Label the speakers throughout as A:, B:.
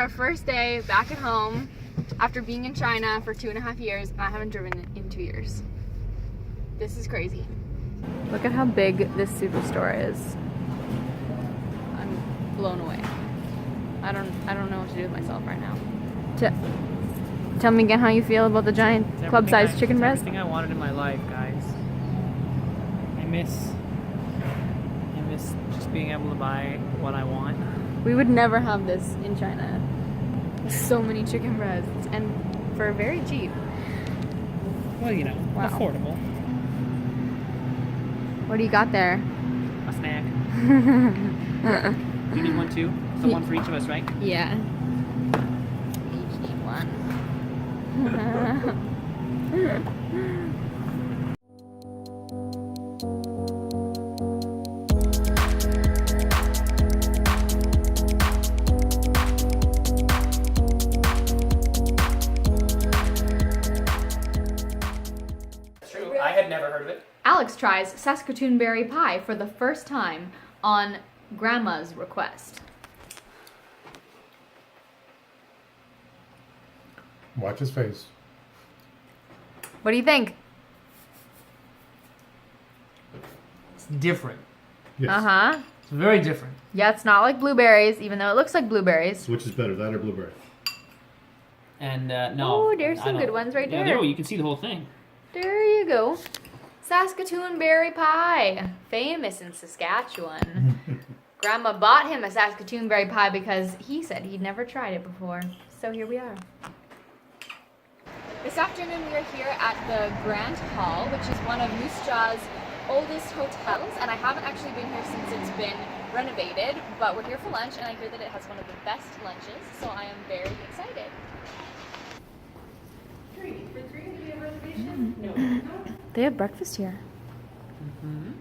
A: our first day back at home after being in China for 2.5 years, and I haven't driven in 2 years. This is crazy. Look at how big this superstore is. I'm blown away. I don't know what to do with myself right now. Tell me again how you feel about the giant club-sized chicken breast.
B: Everything I wanted in my life, guys. I miss just being able to buy what I want.
A: We would never have this in China. So many chicken breasts, and for very cheap.
B: Well, you know, affordable.
A: What do you got there?
B: A snack. You need one too? So one for each of us, right?
A: Yeah. Each need one.
B: True. I had never heard of it.
A: Alex tries Saskatoon Berry Pie for the first time on Grandma's request.
C: Watch his face.
A: What do you think?
B: It's different.
C: Yes.
A: Uh-huh.
B: It's very different.
A: Yeah, it's not like blueberries, even though it looks like blueberries.
C: Which is better, that or blueberry?
B: And no.
A: Oh, there's some good ones right there.
B: Yeah, there you can see the whole thing.
A: There you go. Saskatoon Berry Pie, famous in Saskatchewan. Grandma bought him a Saskatoon Berry Pie because he said he'd never tried it before. So here we are. This afternoon we are here at the Grand Hall, which is one of Moose Jaw's oldest hotels, and I haven't actually been here since it's been renovated, but we're here for lunch, and I hear that it has one of the best lunches, so I am very excited.
D: For three, do we have a reservation? No.
A: They have breakfast here.
B: Mm-hmm.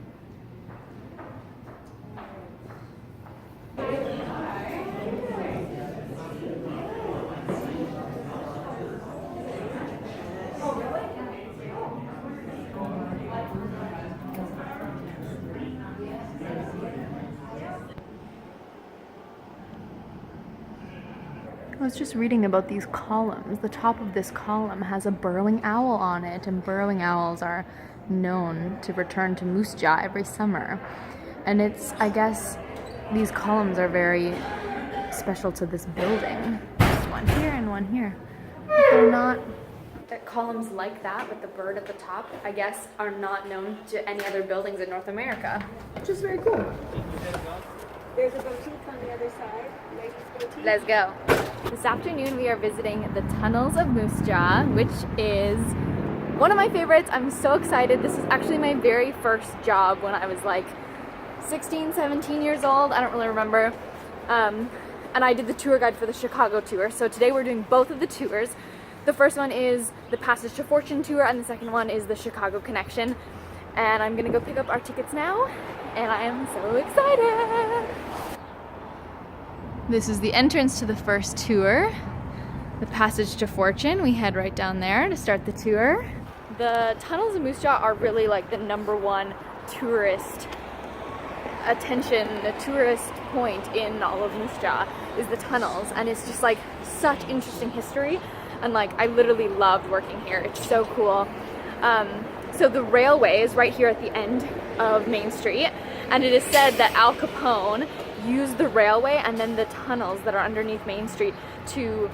A: I was just reading about these columns. The top of this column has a burrowing owl on it, and burrowing owls are known to return to Moose Jaw every summer. And it's, I guess, these columns are very special to this building. There's one here and one here. But they're not, columns like that with the bird at the top, I guess, are not known to any other buildings in North America, which is very cool.
D: There's a boutique on the other side. Ladies boutique.
A: Let's go. This afternoon we are visiting the tunnels of Moose Jaw, which is one of my favorites. I'm so excited. This is actually my very first job when I was like 16, 17 years old. I don't really remember. And I did the tour guide for the Chicago tour. So today we're doing both of the tours. The first one is the Passage to Fortune tour, and the second one is the Chicago Connection. And I'm gonna go pick up our tickets now, and I am so excited. This is the entrance to the first tour, the Passage to Fortune. We head right down there to start the tour. The tunnels of Moose Jaw are really like the #1 tourist attention, the tourist point in all of Moose Jaw is the tunnels, and it's just like such interesting history, and like I literally loved working here. It's so cool. So the railway is right here at the end of Main Street, and it is said that Al Capone used the railway and then the tunnels that are underneath Main Street to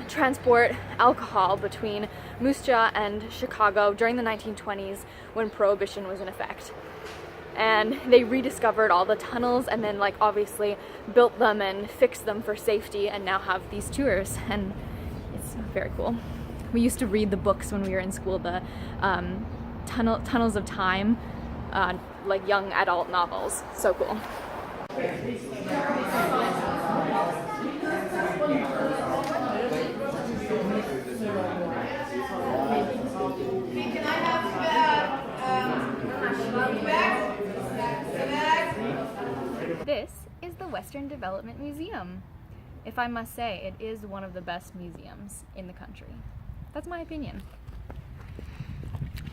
A: transport alcohol between Moose Jaw and Chicago during the 1920s when Prohibition was in effect. And they rediscovered all the tunnels and then like obviously built them and fixed them for safety, and now have these tours, and it's very cool. We used to read the books when we were in school, the Tunnels of Time, like young adult novels. So cool. This is the Western Development Museum. If I must say, it is one of the best museums in the country. That's my opinion.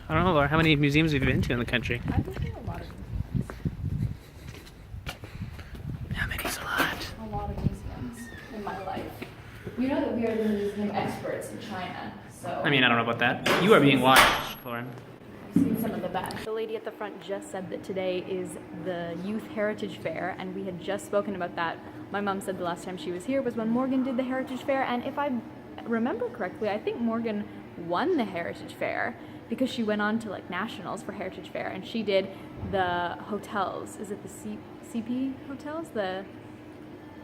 B: I don't know, Laura, how many museums have you been to in the country?
A: I've been to a lot of museums.
B: How many's a lot?
A: A lot of museums. in my life. You know that we are the museum experts in China, so...
B: I mean, I don't know about that. You are being watched, Lauran.
A: I've seen some of the best. The lady at the front just said that today is the Youth Heritage Fair, and we had just spoken about that. My mom said the last time she was here was when Morgan did the Heritage Fair, and if I remember correctly, I think Morgan won the Heritage Fair because she went on to like nationals for Heritage Fair, and she did the hotels. Is it the CP hotels? The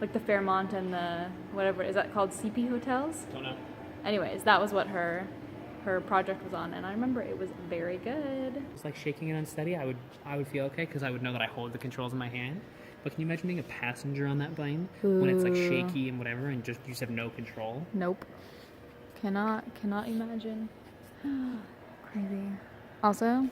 A: like the Fairmont and the whatever, is that called CP hotels?
B: Don't know.
A: Anyways, that was what her project was on, and I remember it was very good.
B: It's like shaking it unsteady. I would feel okay because I would know that I hold the controls in my hand. But can you imagine being a passenger on that plane when it's like shaky and whatever, and you just have no control?
A: Nope. Cannot imagine. Crazy. Also,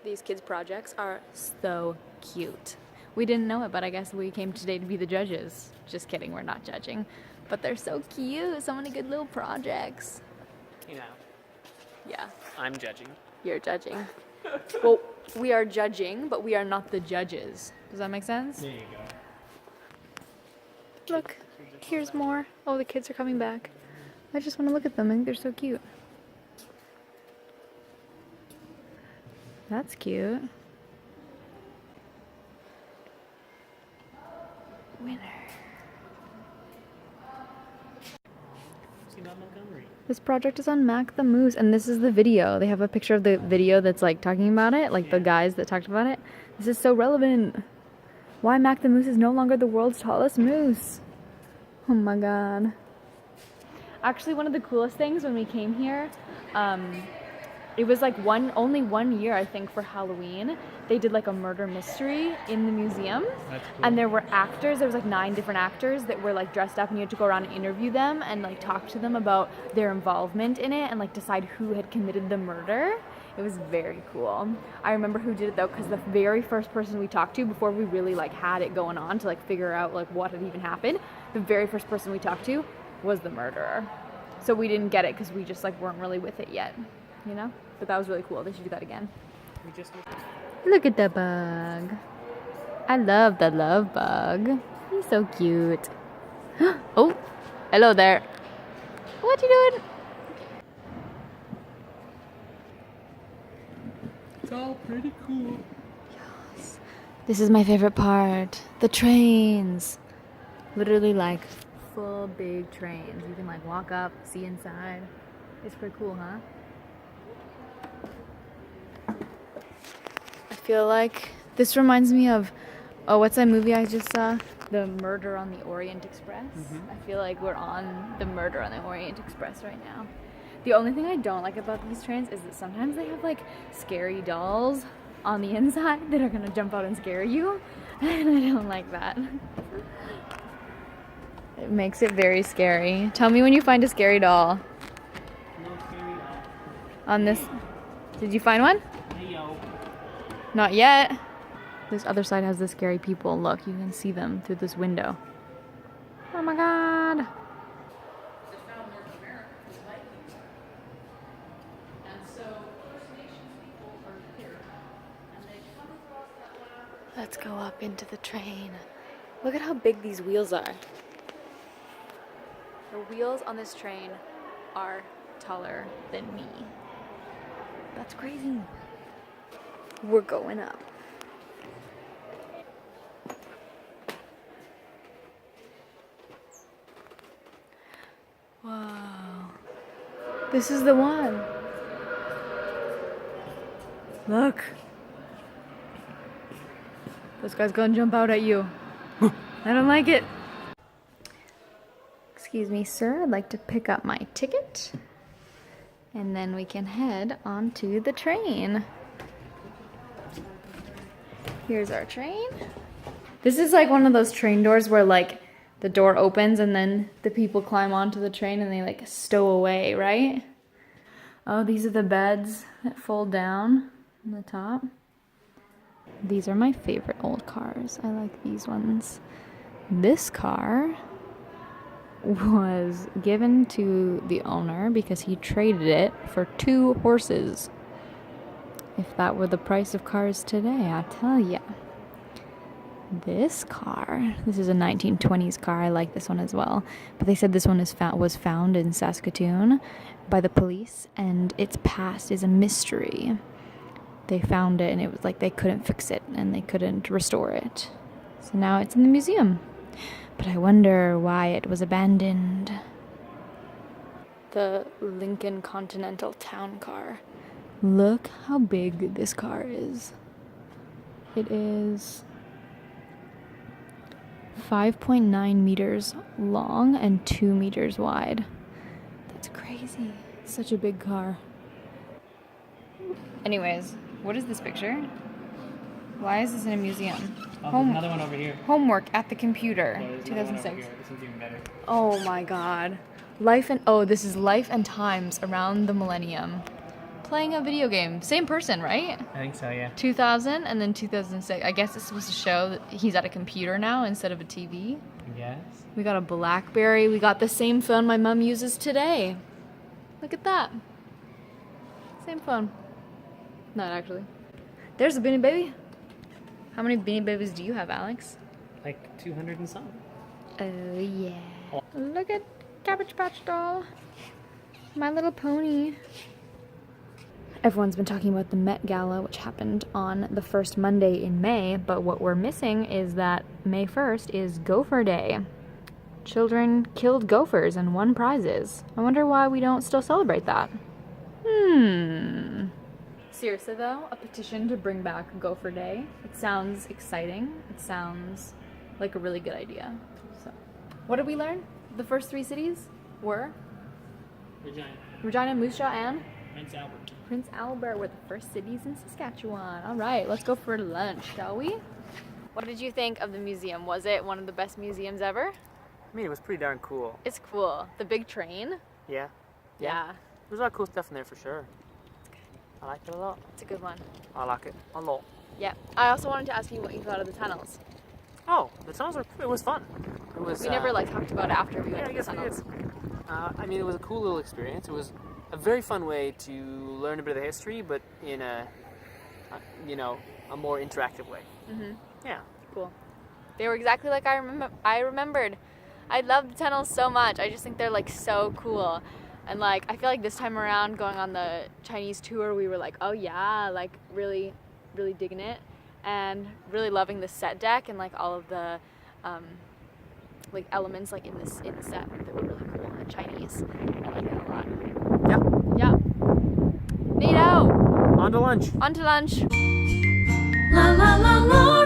A: these kids' projects are so cute. We didn't know it, but I guess we came today to be the judges. Just kidding, we're not judging. But they're so cute. So many good little projects.
B: You know,
A: Yeah,
B: I'm judging.
A: you're judging. Well, we are judging, but we are not the judges. Does that make sense?
B: There you go.
A: Look, here's more. Oh, the kids are coming back. I just want to look at them. I think they're so cute. That's cute. Winner. This project is on Mac the Moose, and this is the video. They have a picture of the video that's like talking about it, like the guys that talked about it. This is so relevant. Why Mac the Moose is no longer the world's tallest moose. Oh my god. Actually, one of the coolest things when we came here, it was like only 1 year, I think, for Halloween. They did like a murder mystery in the museum.
B: That's cool.
A: And there were actors, there was like 9 different actors that were like dressed up, and you had to go around and interview them and like talk to them about their involvement in it and like decide who had committed the murder. It was very cool. I remember who did it though, because the very first person we talked to before we really like had it going on to like figure out like what had even happened, the very first person we talked to was the murderer. So we didn't get it because we just like weren't really with it yet, you know? But that was really cool. They should do that again. Look at the bug. I love the love bug. He's so cute. Oh, hello there. What you doing?
B: It's all pretty cool.
A: Yes. This is my favorite part. The trains. Literally like full big trains. You can like walk up, see inside. It's pretty cool, huh? I feel like this reminds me of, oh, what's that movie I just saw? The Murder on the Orient Express. I feel like we're on the Murder on the Orient Express right now. The only thing I don't like about these trains is that sometimes they have like scary dolls on the inside that are gonna jump out and scare you, and I don't like that. It makes it very scary. Tell me when you find a scary doll.
B: No scary doll.
A: On this, did you find one?
B: Hey yo.
A: Not yet. This other side has the scary people. Look, you can see them through this window. Oh my god. Let's go up into the train. Look at how big these wheels are. The wheels on this train are taller than me. That's crazy. We're going up. Wow. This is the one. Look. This guy's gonna jump out at you. I don't like it. Excuse me, sir. I'd like to pick up my ticket. And then we can head onto the train. Here's our train. This is like one of those train doors where like the door opens and then the people climb onto the train and they like stow away, right? Oh, these are the beds that fold down on the top. These are my favorite old cars. I like these ones. This car was given to the owner because he traded it for 2 horses. If that were the price of cars today, I tell ya. this car. This is a 1920s car. I like this one as well. But they said this one was found in Saskatoon by the police, and its past is a mystery. They found it, and it was like they couldn't fix it, and they couldn't restore it. So now it's in the museum. But I wonder why it was abandoned. The Lincoln Continental town car. Look how big this car is. It is 5.9 meters long and 2 meters wide. That's crazy. It's such a big car. Anyways, what is this picture? Why is this in a museum?
B: Oh, there's another one over here.
A: Homework at the computer,
B: Yeah, there's another one over
A: 2006.
B: here. This one's even better.
A: Oh my god. This is Life and Times Around the Millennium. Playing a video game. Same person, right?
B: I think so, yeah.
A: 2000 and then 2006. I guess it's supposed to show that he's at a computer now instead of a TV.
B: Yes.
A: We got a BlackBerry. We got the same phone my mom uses today. Look at that. Same phone. Not actually. There's a Beanie Baby. How many Beanie Babies do you have, Alex?
B: Like 200 and something.
A: Oh yeah. Look at Cabbage Patch Doll. My Little Pony. Everyone's been talking about the Met Gala, which happened on the first Monday in May, but what we're missing is that May 1st is Gopher Day. Children killed gophers and won prizes. I wonder why we don't still celebrate that. Seriously though, a petition to bring back Gopher Day. It sounds exciting. It sounds like a really good idea. So, what did we learn? The first 3 cities were Regina, Moose Jaw, and Prince Albert were the first cities in Saskatchewan. All right, let's go for lunch, shall we? What did you think of the museum? Was it one of the best museums ever?
B: I mean, it was pretty darn cool.
A: It's cool. The big train.
B: Yeah.
A: Yeah.
B: There's a lot of cool stuff in there for sure. I like it a lot.
A: It's a good one.
B: I like it a lot.
A: Yeah. I also wanted to ask you what you thought of the tunnels.
B: Oh, the tunnels it was fun. It was.
A: We never talked about it after we went to the
B: I guess we
A: tunnels.
B: did. I mean, it was a cool little experience. It was a very fun way to learn a bit of the history, but in a more interactive way.
A: Mhm.
B: Yeah.
A: Cool. They were exactly like I remembered. I love the tunnels so much. I just think they're so cool. And I feel like this time around going on the Chinese tour, we were oh yeah, really, really digging it and really loving the set deck and all of the elements in the set that were really cool and Chinese. I like it a lot.
B: Yeah.
A: Yeah. Neato.
B: On to lunch.
A: On to lunch.
E: La la la la.